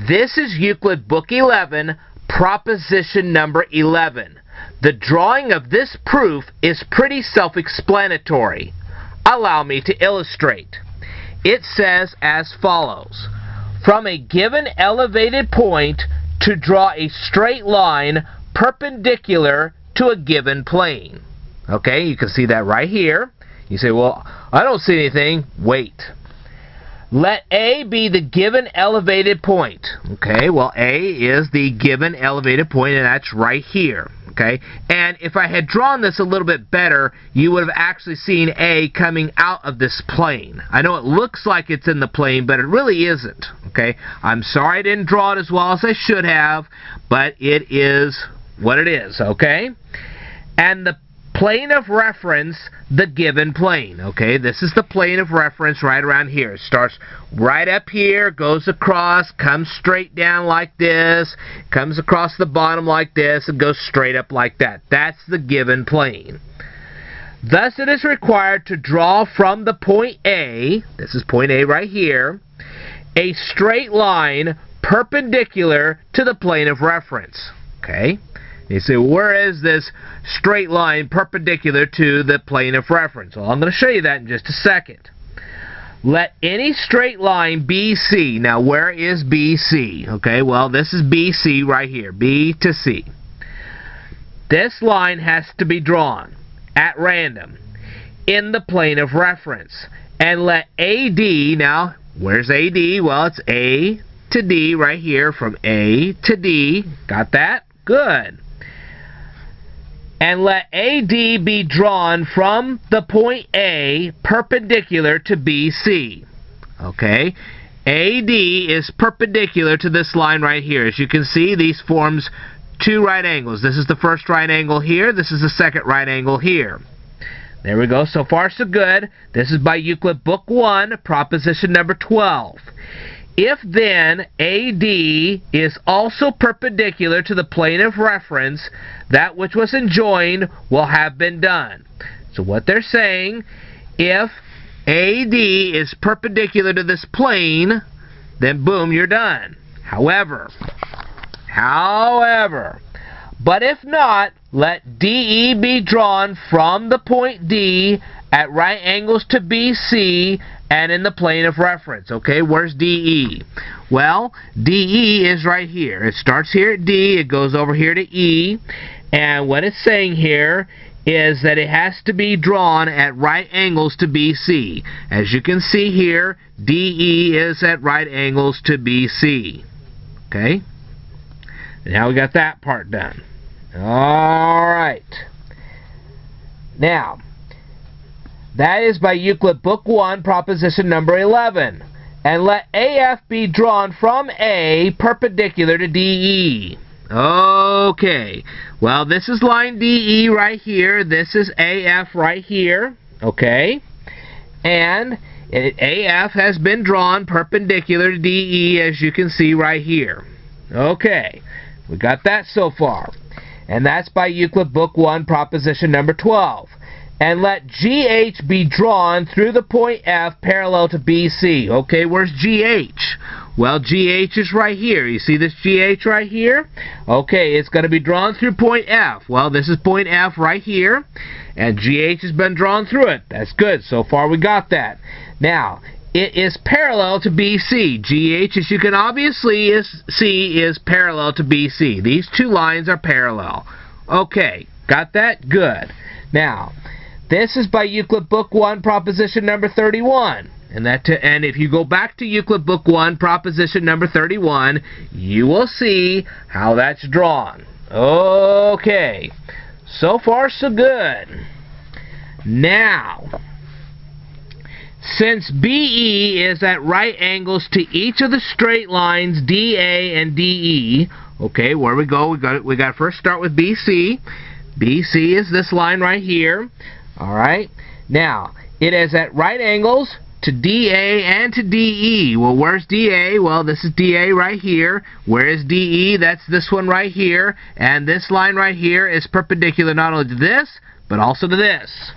This is Euclid Book 11, Proposition number 11. The drawing of this proof is pretty self-explanatory. Allow me to illustrate. It says as follows. From a given elevated point to draw a straight line perpendicular to a given plane. Okay, you can see that right here. You say, well, I don't see anything. Wait. Let A be the given elevated point. Okay, well, A is the given elevated point, and that's right here. Okay, and if I had drawn this a little bit better, you would have actually seen A coming out of this plane. I know it looks like it's in the plane, but it really isn't. Okay, I'm sorry I didn't draw it as well as I should have, but it is what it is. Okay, and the plane of reference, the given plane. Okay, this is the plane of reference right around here. It starts right up here, goes across, comes straight down like this, comes across the bottom like this, and goes straight up like that. That's the given plane. Thus, it is required to draw from the point A, this is point A right here, a straight line perpendicular to the plane of reference. Okay? You say, where is this straight line perpendicular to the plane of reference? Well, I'm going to show you that in just a second. Let any straight line BC. Now, where is BC? Okay, well, this is BC right here, B to C. This line has to be drawn at random in the plane of reference. And let AD, now, where's AD? Well, it's A to D right here, from A to D. Got that? Good. And let AD be drawn from the point A perpendicular to BC. Okay? AD is perpendicular to this line right here. As you can see, these forms two right angles. This is the first right angle here. This is the second right angle here. There we go. So far, so good. This is by Euclid Book 1, Proposition number 12. If then AD is also perpendicular to the plane of reference, that which was enjoined will have been done. So what they're saying, if AD is perpendicular to this plane, then boom, you're done. However, but if not, let DE be drawn from the point D at right angles to BC and in the plane of reference. Okay, where's DE? Well, DE is right here. It starts here at D, it goes over here to E, and what it's saying here is that it has to be drawn at right angles to BC. As you can see here, DE is at right angles to BC. Okay? Now we got that part done. Alright. Now, that is by Euclid Book 1, Proposition number 11. And let AF be drawn from A perpendicular to DE. Okay. Well, this is line DE right here. This is AF right here. Okay. And AF has been drawn perpendicular to DE, as you can see right here. Okay. We got that so far. And that's by Euclid Book 1, Proposition number 12. And let GH be drawn through the point F parallel to BC. Okay, where's GH? Well, GH is right here. You see this GH right here? Okay, it's going to be drawn through point F. Well, this is point F right here, and GH has been drawn through it. That's good. So far, we got that. Now, it is parallel to BC. GH, as you can obviously see, is parallel to BC. These two lines are parallel. Okay, got that? Good. Now, this is by Euclid Book 1, Proposition number 31. And if you go back to Euclid Book 1, Proposition number 31, you will see how that's drawn. Okay. So far, so good. Now, since BE is at right angles to each of the straight lines DA and DE, okay, where we go, we got to first start with BC. BC is this line right here. Alright, now, it is at right angles to DA and to DE. Well, where's DA? Well, this is DA right here. Where is DE? That's this one right here. And this line right here is perpendicular not only to this, but also to this.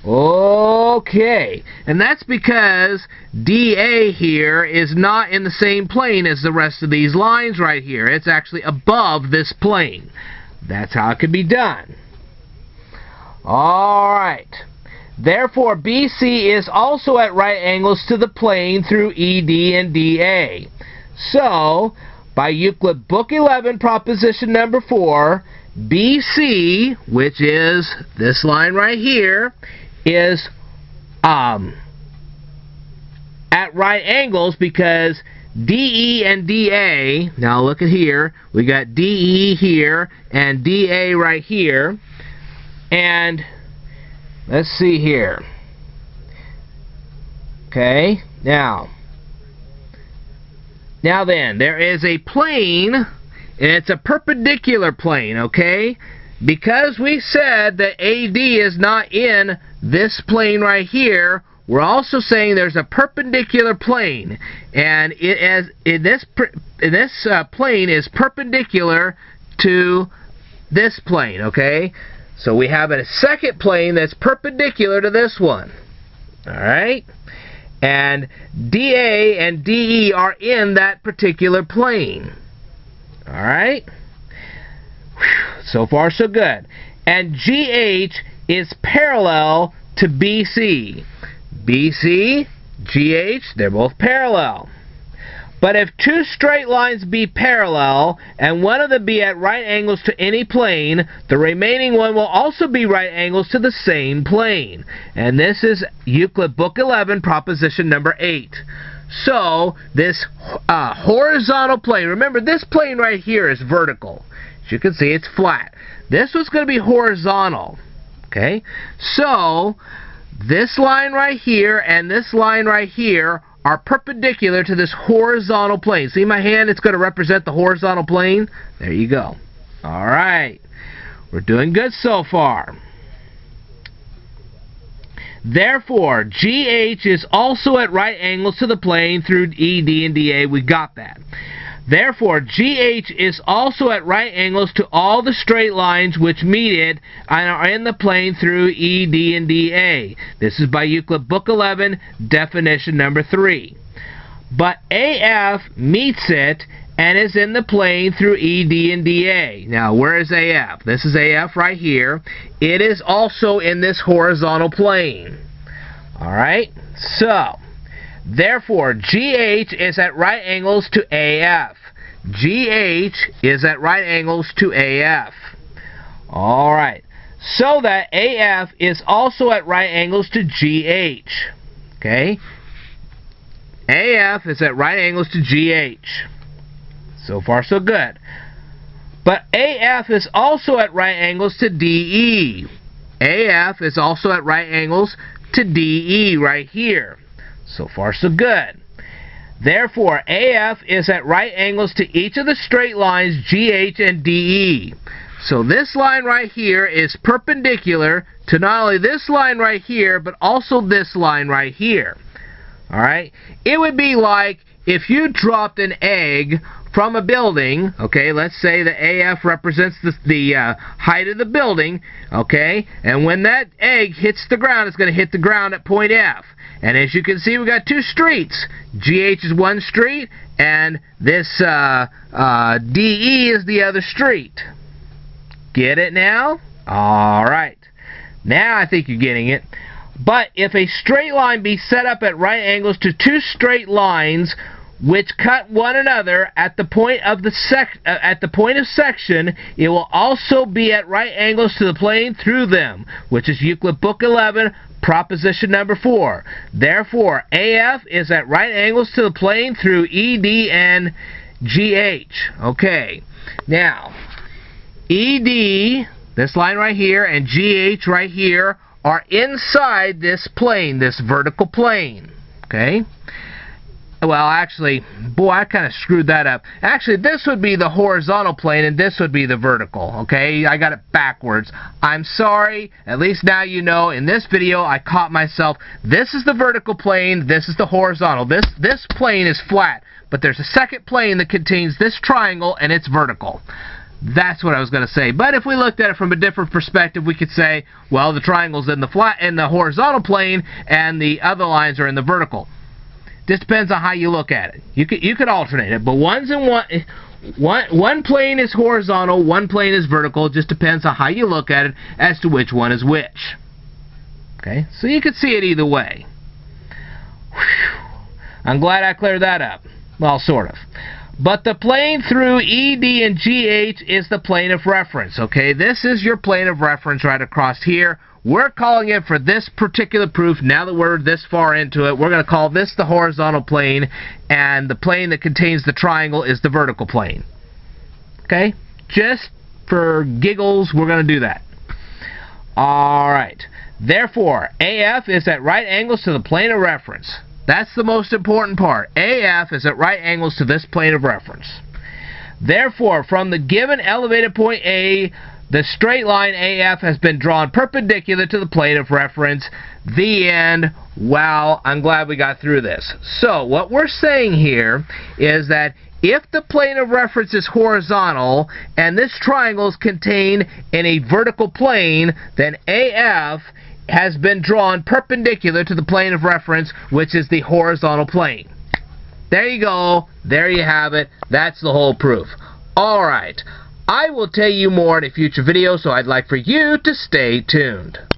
Okay, and that's because DA here is not in the same plane as the rest of these lines right here. It's actually above this plane. That's how it could be done. Alright. Therefore, BC is also at right angles to the plane through ED and DA. So, by Euclid Book 11, proposition number 4, BC, which is this line right here, is at right angles because DE and DA, now look at here, we got DE here and DA right here, and let's see here. Okay, now then, there is a plane, and it's a perpendicular plane, okay? Because we said that AD is not in this plane right here, we're also saying there's a perpendicular plane, and this plane is perpendicular to this plane, okay? So we have a second plane that's perpendicular to this one, alright? And DA and DE are in that particular plane, alright? So far so good. And GH is parallel to BC. BC, GH, they're both parallel. But if two straight lines be parallel, and one of them be at right angles to any plane, the remaining one will also be right angles to the same plane. And this is Euclid Book 11, proposition number 8. So, this horizontal plane, remember this plane right here is vertical. As you can see, it's flat. This was going to be horizontal. Okay? So, this line right here and this line right here are perpendicular to this horizontal plane. See my hand? It's going to represent the horizontal plane. There you go. Alright. We're doing good so far. Therefore, GH is also at right angles to the plane through ED and DA. We got that. Therefore, GH is also at right angles to all the straight lines which meet it and are in the plane through ED and DA. This is by Euclid Book 11, definition number 3. But AF meets it and is in the plane through ED and DA. Now, where is AF? This is AF right here. It is also in this horizontal plane. Alright? So, therefore, GH is at right angles to AF. GH is at right angles to AF. Alright. So that AF is also at right angles to GH. Okay? AF is at right angles to GH. So far, so good. But AF is also at right angles to DE. AF is also at right angles to DE right here. So far, so good. Therefore, AF is at right angles to each of the straight lines GH and DE. So this line right here is perpendicular to not only this line right here, but also this line right here. Alright? It would be like if you dropped an egg from a building, okay, let's say the AF represents the height of the building, okay, and when that egg hits the ground, it's going to hit the ground at point F. And as you can see, we got two streets. GH is one street, and this DE is the other street. Get it now? Alright. Now I think you're getting it. But if a straight line be set up at right angles to two straight lines which cut one another at the point of section, it will also be at right angles to the plane through them, which is Euclid Book 11, proposition number 4. Therefore, AF is at right angles to the plane through ED and GH. Okay. Now, ED, this line right here, and GH right here are inside this plane, this vertical plane. Okay? Well, actually, boy, I kind of screwed that up. Actually, this would be the horizontal plane, and this would be the vertical, okay? I got it backwards. I'm sorry. At least now you know. In this video, I caught myself. This is the vertical plane. This is the horizontal. This plane is flat, but there's a second plane that contains this triangle, and it's vertical. That's what I was going to say. But if we looked at it from a different perspective, we could say, well, the triangle's in the horizontal plane, and the other lines are in the vertical. Just depends on how you look at it. You could alternate it, but one plane is horizontal, one plane is vertical. It just depends on how you look at it as to which one is which. Okay, so you could see it either way. Whew. I'm glad I cleared that up. Well, sort of. But the plane through ED and GH is the plane of reference. Okay, this is your plane of reference right across here. We're calling it, for this particular proof, now that we're this far into it, we're going to call this the horizontal plane, and the plane that contains the triangle is the vertical plane. Okay? Just for giggles, we're going to do that. Alright. Therefore, AF is at right angles to the plane of reference. That's the most important part. AF is at right angles to this plane of reference. Therefore, from the given elevated point A, the straight line AF has been drawn perpendicular to the plane of reference. The end. Wow, I'm glad we got through this. So, what we're saying here is that if the plane of reference is horizontal and this triangle is contained in a vertical plane, then AF has been drawn perpendicular to the plane of reference, which is the horizontal plane. There you go. There you have it. That's the whole proof. Alright. I will tell you more in a future video, so I'd like for you to stay tuned.